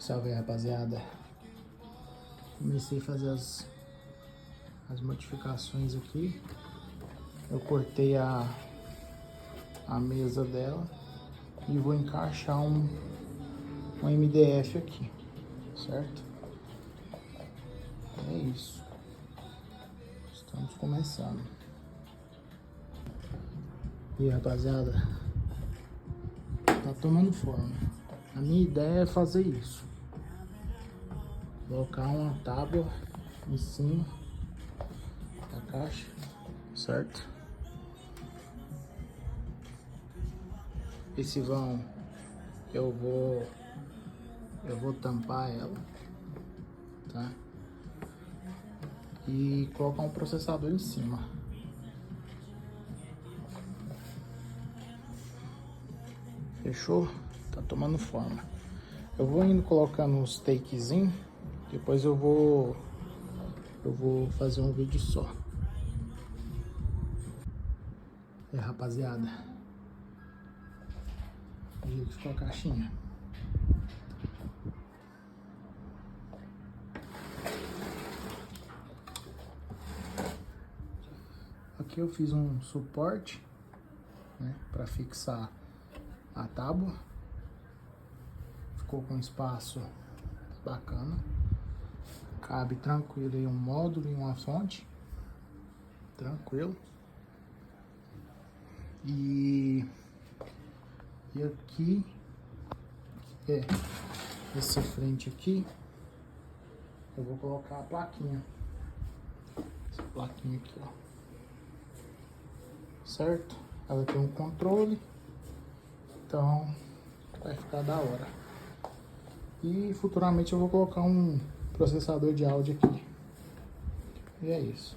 Salve aí, rapaziada. Comecei a fazer as modificações aqui. Eu cortei a mesa dela e vou encaixar um MDF aqui, certo? É isso. Estamos começando. E aí, rapaziada, tá tomando forma. A minha ideia é fazer isso. Colocar uma tábua em cima da caixa, certo? Esse vão eu vou tampar ela, tá? E colocar um processador em cima. Fechou? Tá tomando forma. Eu vou indo colocando uns takezinhos. Depois eu vou fazer um vídeo só. É, rapaziada, o jeito que ficou a caixinha. Aqui eu fiz um suporte, né, para fixar a tábua. Ficou com espaço bacana. Cabe tranquilo aí um módulo e uma fonte. Tranquilo. E aqui, esse frente aqui, eu vou colocar a plaquinha. Essa plaquinha aqui, ó. Certo? Ela tem um controle. Então, vai ficar da hora. E futuramente eu vou colocar um processador de áudio aqui. E é isso.